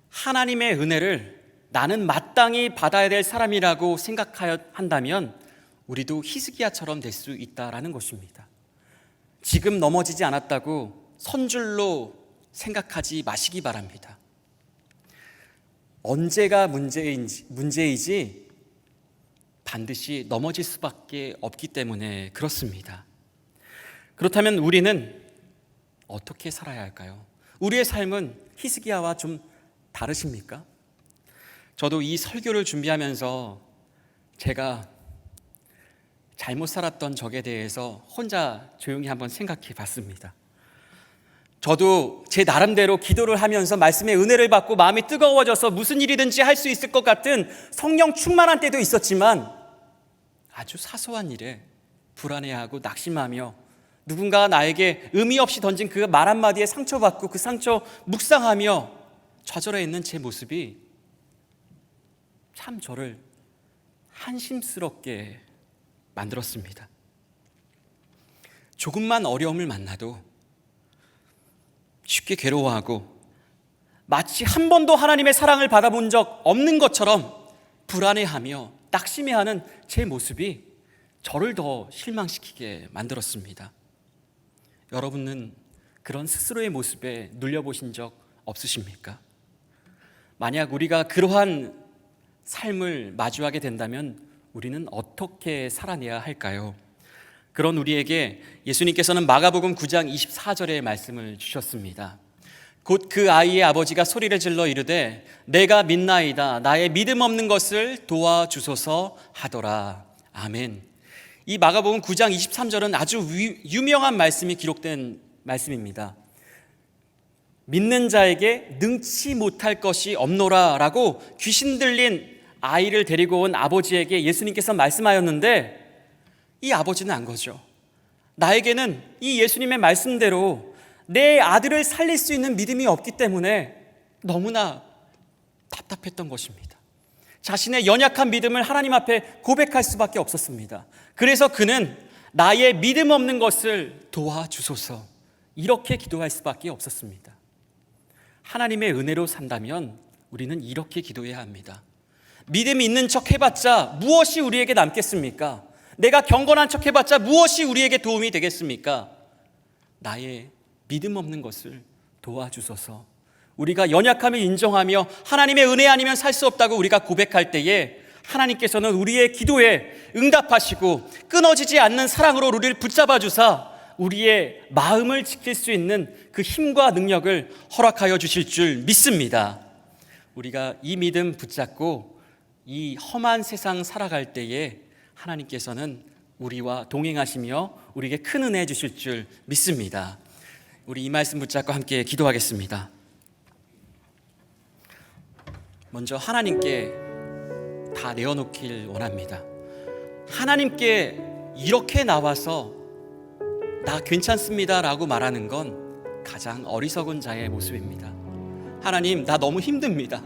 하나님의 은혜를 나는 마땅히 받아야 될 사람이라고 생각한다면 우리도 히스기야처럼 될 수 있다라는 것입니다. 지금 넘어지지 않았다고 선줄로 생각하지 마시기 바랍니다. 언제가 문제이지 반드시 넘어질 수밖에 없기 때문에 그렇습니다. 그렇다면 우리는 어떻게 살아야 할까요? 우리의 삶은 히스기야와 좀 다르십니까? 저도 이 설교를 준비하면서 제가 잘못 살았던 적에 대해서 혼자 조용히 한번 생각해 봤습니다. 저도 제 나름대로 기도를 하면서 말씀의 은혜를 받고 마음이 뜨거워져서 무슨 일이든지 할 수 있을 것 같은 성령 충만한 때도 있었지만 아주 사소한 일에 불안해하고 낙심하며 누군가가 나에게 의미 없이 던진 그 말 한마디에 상처받고 그 상처 묵상하며 좌절해 있는 제 모습이 참 저를 한심스럽게 만들었습니다. 조금만 어려움을 만나도 쉽게 괴로워하고 마치 한 번도 하나님의 사랑을 받아본 적 없는 것처럼 불안해하며 낙심해하는 제 모습이 저를 더 실망시키게 만들었습니다. 여러분은 그런 스스로의 모습에 눌려보신 적 없으십니까? 만약 우리가 그러한 삶을 마주하게 된다면 우리는 어떻게 살아내야 할까요? 그런 우리에게 예수님께서는 마가복음 9장 24절의 말씀을 주셨습니다. 곧 그 아이의 아버지가 소리를 질러 이르되 내가 믿나이다 나의 믿음 없는 것을 도와주소서 하더라. 아멘. 이 마가복음 9장 23절은 아주 유명한 말씀이 기록된 말씀입니다. 믿는 자에게 능치 못할 것이 없노라 라고 귀신 들린 아이를 데리고 온 아버지에게 예수님께서 말씀하였는데 이 아버지는 안 거죠. 나에게는 이 예수님의 말씀대로 내 아들을 살릴 수 있는 믿음이 없기 때문에 너무나 답답했던 것입니다. 자신의 연약한 믿음을 하나님 앞에 고백할 수밖에 없었습니다. 그래서 그는 나의 믿음 없는 것을 도와주소서 이렇게 기도할 수밖에 없었습니다. 하나님의 은혜로 산다면 우리는 이렇게 기도해야 합니다. 믿음이 있는 척 해봤자 무엇이 우리에게 남겠습니까? 내가 경건한 척 해봤자 무엇이 우리에게 도움이 되겠습니까? 나의 믿음 없는 것을 도와주소서. 우리가 연약함을 인정하며 하나님의 은혜 아니면 살 수 없다고 우리가 고백할 때에 하나님께서는 우리의 기도에 응답하시고 끊어지지 않는 사랑으로 우리를 붙잡아 주사 우리의 마음을 지킬 수 있는 그 힘과 능력을 허락하여 주실 줄 믿습니다. 우리가 이 믿음 붙잡고 이 험한 세상 살아갈 때에 하나님께서는 우리와 동행하시며 우리에게 큰 은혜 주실 줄 믿습니다. 우리 이 말씀 붙잡고 함께 기도하겠습니다. 먼저 하나님께 다 내어놓길 원합니다. 하나님께 이렇게 나와서 나 괜찮습니다 라고 말하는 건 가장 어리석은 자의 모습입니다. 하나님, 나 너무 힘듭니다.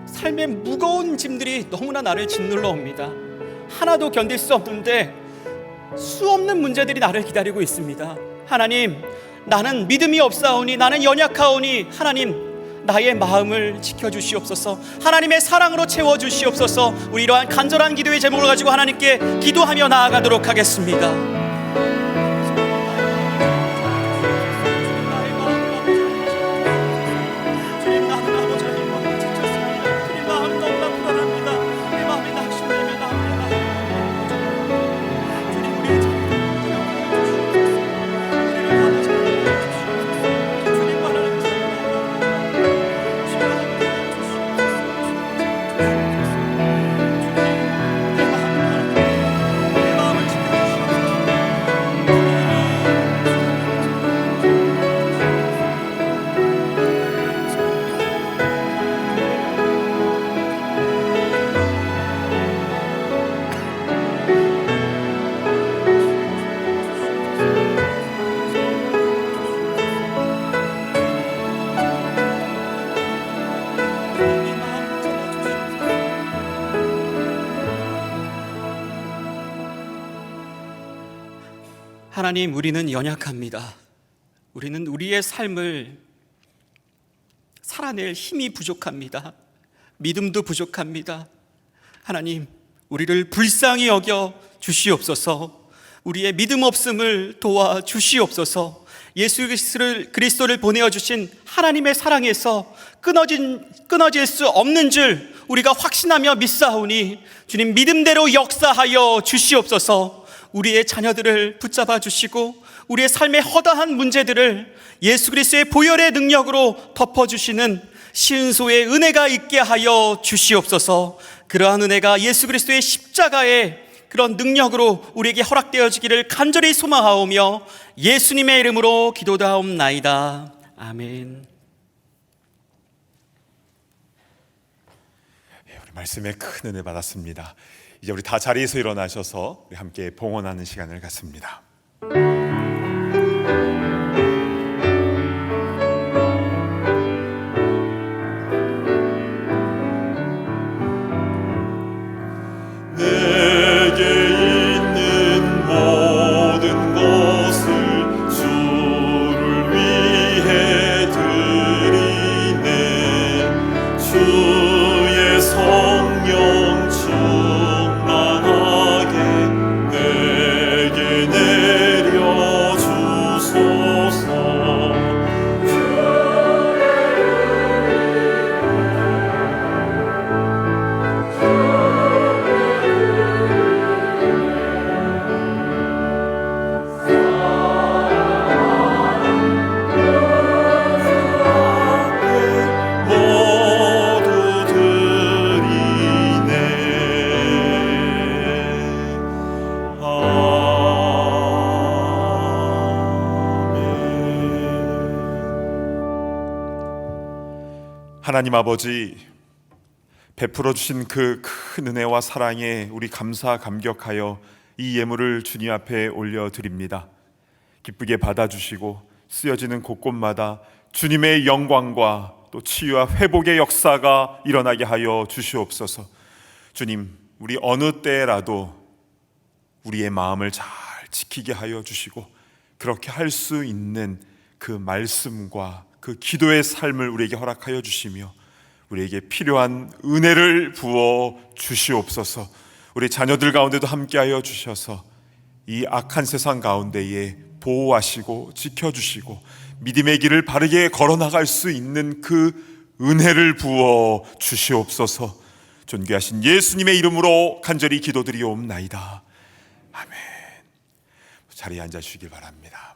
삶의 무거운 짐들이 너무나 나를 짓눌러 옵니다. 하나도 견딜 수 없는데 수없는 문제들이 나를 기다리고 있습니다. 하나님, 나는 믿음이 없사오니 나는 연약하오니 하나님 나의 마음을 지켜주시옵소서. 하나님의 사랑으로 채워주시옵소서. 우리 이러한 간절한 기도의 제목을 가지고 하나님께 기도하며 나아가도록 하겠습니다. 하나님, 우리는 연약합니다. 우리는 우리의 삶을 살아낼 힘이 부족합니다. 믿음도 부족합니다. 하나님, 우리를 불쌍히 여겨 주시옵소서. 우리의 믿음 없음을 도와 주시옵소서. 예수 그리스도를 보내어 주신 하나님의 사랑에서 끊어질 수 없는 줄 우리가 확신하며 믿사오니 주님 믿음대로 역사하여 주시옵소서. 우리의 자녀들을 붙잡아 주시고 우리의 삶의 허다한 문제들을 예수 그리스도의 보혈의 능력으로 덮어주시는 시은소의 은혜가 있게 하여 주시옵소서. 그러한 은혜가 예수 그리스도의 십자가의 그런 능력으로 우리에게 허락되어지기를 간절히 소망하오며 예수님의 이름으로 기도하옵나이다. 아멘. 우리 말씀에 큰 은혜 받았습니다. 이제 우리 다 자리에서 일어나셔서 우리 함께 봉헌하는 시간을 갖습니다. 하나님 아버지, 베풀어 주신 그 큰 은혜와 사랑에 우리 감사 감격하여 이 예물을 주님 앞에 올려드립니다. 기쁘게 받아주시고 쓰여지는 곳곳마다 주님의 영광과 또 치유와 회복의 역사가 일어나게 하여 주시옵소서. 주님, 우리 어느 때라도 우리의 마음을 잘 지키게 하여 주시고 그렇게 할 수 있는 그 말씀과 그 기도의 삶을 우리에게 허락하여 주시며 우리에게 필요한 은혜를 부어 주시옵소서. 우리 자녀들 가운데도 함께하여 주셔서 이 악한 세상 가운데에 보호하시고 지켜주시고 믿음의 길을 바르게 걸어나갈 수 있는 그 은혜를 부어 주시옵소서. 존귀하신 예수님의 이름으로 간절히 기도드리옵나이다. 아멘. 자리에 앉아주시길 바랍니다.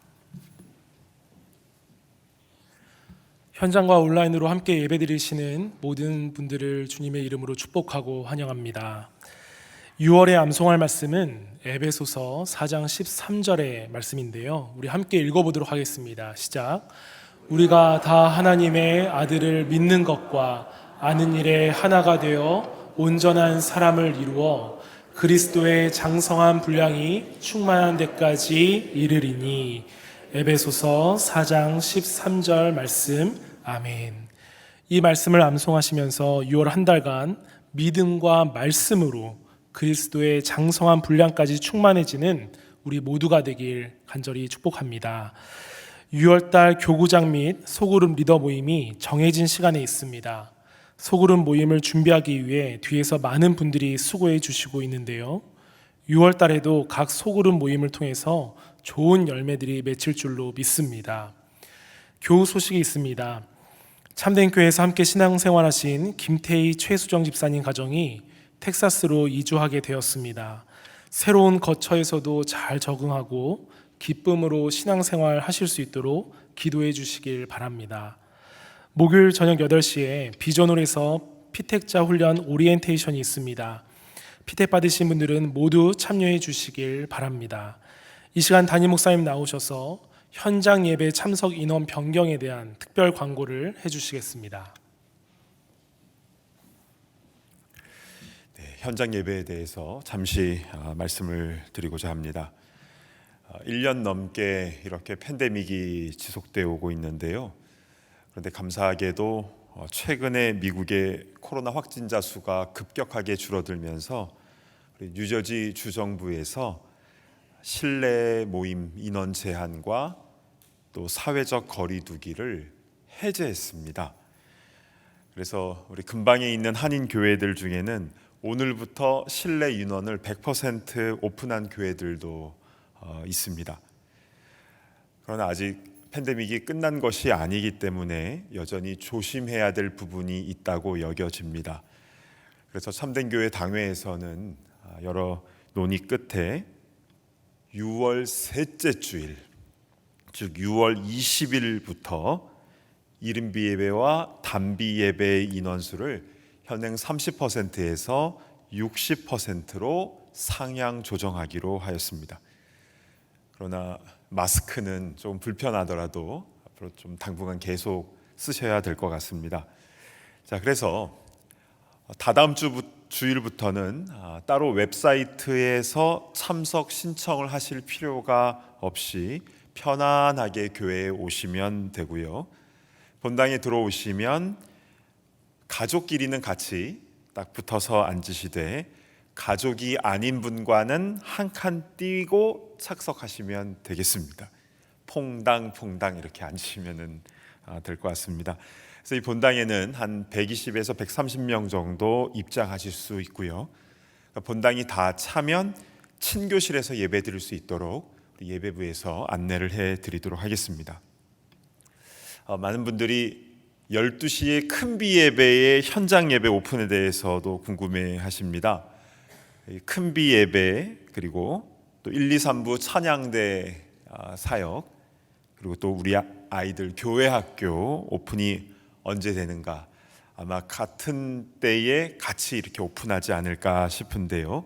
현장과 온라인으로 함께 예배드리시는 모든 분들을 주님의 이름으로 축복하고 환영합니다. 6월에 암송할 말씀은 에베소서 4장 13절의 말씀인데요. 우리 함께 읽어보도록 하겠습니다. 시작. 우리가 다 하나님의 아들을 믿는 것과 아는 일에 하나가 되어 온전한 사람을 이루어 그리스도의 장성한 분량이 충만한 데까지 이르리니. 에베소서 4장 13절 말씀. 아멘. 이 말씀을 암송하시면서 6월 한 달간 믿음과 말씀으로 그리스도의 장성한 분량까지 충만해지는 우리 모두가 되길 간절히 축복합니다. 6월달 교구장 및 소그룹 리더 모임이 정해진 시간에 있습니다. 소그룹 모임을 준비하기 위해 뒤에서 많은 분들이 수고해 주시고 있는데요. 6월달에도 각 소그룹 모임을 통해서 좋은 열매들이 맺힐 줄로 믿습니다. 교우 소식이 있습니다. 참된 교회에서 함께 신앙생활하신 김태희 최수정 집사님 가정이 텍사스로 이주하게 되었습니다. 새로운 거처에서도 잘 적응하고 기쁨으로 신앙생활 하실 수 있도록 기도해 주시길 바랍니다. 목요일 저녁 8시에 비전홀에서 피택자 훈련 오리엔테이션이 있습니다. 피택 받으신 분들은 모두 참여해 주시길 바랍니다. 이 시간 담임 목사님 나오셔서 현장 예배 참석 인원 변경에 대한 특별 광고를 해주시겠습니다. 네, 현장 예배에 대해서 잠시 말씀을 드리고자 합니다. 1년 넘게 이렇게 팬데믹이 지속되어 오고 있는데요. 그런데 감사하게도 최근에 미국의 코로나 확진자 수가 급격하게 줄어들면서 우리 뉴저지 주정부에서 실내 모임 인원 제한과 또 사회적 거리 두기를 해제했습니다. 그래서 우리 근방에 있는 한인 교회들 중에는 오늘부터 실내 인원을 100% 오픈한 교회들도 있습니다. 그러나 아직 팬데믹이 끝난 것이 아니기 때문에 여전히 조심해야 될 부분이 있다고 여겨집니다. 그래서 참된교회 당회에서는 여러 논의 끝에 6월 셋째 주일, 즉 6월 20일부터 이른비 예배와 단비 예배의 인원수를 현행 30%에서 60%로 상향 조정하기로 하였습니다. 그러나 마스크는 좀 불편하더라도 앞으로 좀 당분간 계속 쓰셔야 될 것 같습니다. 자, 그래서 다다음 주일부터는 따로 웹사이트에서 참석 신청을 하실 필요가 없이 편안하게 교회에 오시면 되고요. 본당에 들어오시면 가족끼리는 같이 딱 붙어서 앉으시되 가족이 아닌 분과는 한 칸 띄고 착석하시면 되겠습니다. 퐁당퐁당 이렇게 앉으시면 될 것 같습니다. 그래서 이 본당에는 한 120에서 130명 정도 입장하실 수 있고요. 본당이 다 차면 친교실에서 예배 드릴 수 있도록 우리 예배부에서 안내를 해드리도록 하겠습니다. 많은 분들이 12시에 큰비 예배의 현장 예배 오픈에 대해서도 궁금해 하십니다. 큰비 예배, 그리고 또 1, 2, 3부 찬양대 사역, 그리고 또 우리 아이들 교회 학교 오픈이 언제 되는가, 아마 같은 때에 같이 이렇게 오픈하지 않을까 싶은데요.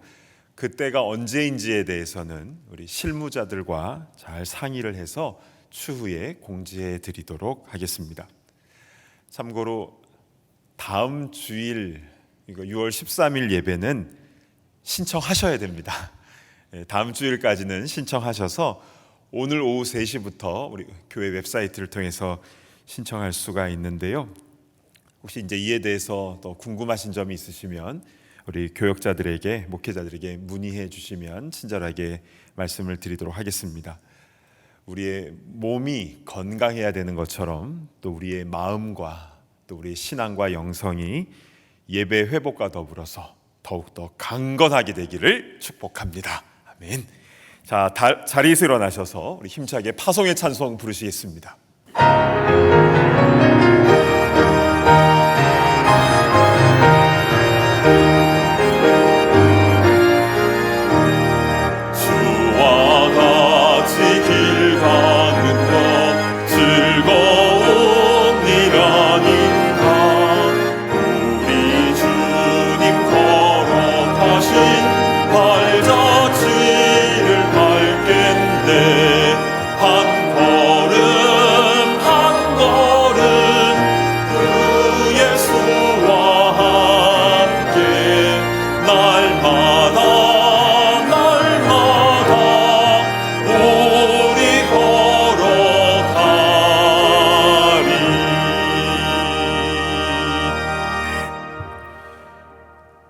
그때가 언제인지에 대해서는 우리 실무자들과 잘 상의를 해서 추후에 공지해 드리도록 하겠습니다. 참고로 다음 주일 6월 13일 예배는 신청하셔야 됩니다. 다음 주일까지는 신청하셔서 오늘 오후 3시부터 우리 교회 웹사이트를 통해서 신청할 수가 있는데요. 혹시 이제 이에 대해서 더 궁금하신 점이 있으시면 우리 교역자들에게, 목회자들에게 문의해 주시면 친절하게 말씀을 드리도록 하겠습니다. 우리의 몸이 건강해야 되는 것처럼 또 우리의 마음과 또 우리의 신앙과 영성이 예배 회복과 더불어서 더욱더 강건하게 되기를 축복합니다. 아멘. 자, 자리에서 일어나셔서 우리 힘차게 파송의 찬송 부르시겠습니다.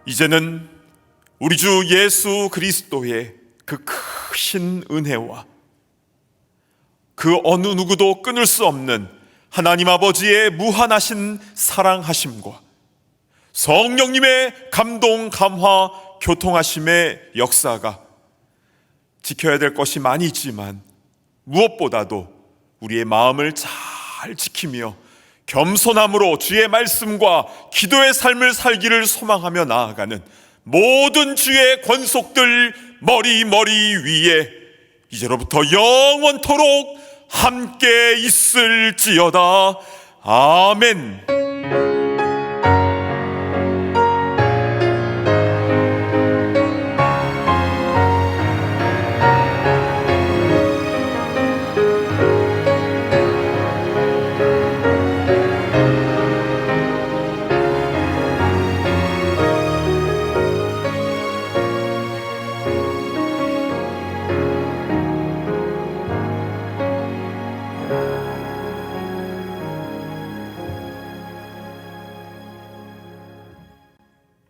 이제는 우리 주 예수 그리스도의 그 크신 은혜와 그 어느 누구도 끊을 수 없는 하나님 아버지의 무한하신 사랑하심과 성령님의 감동, 감화, 교통하심의 역사가 지켜야 될 것이 많이 있지만 무엇보다도 우리의 마음을 잘 지키며 겸손함으로 주의 말씀과 기도의 삶을 살기를 소망하며 나아가는 모든 주의 권속들 머리 위에 이제로부터 영원토록 함께 있을지어다. 아멘.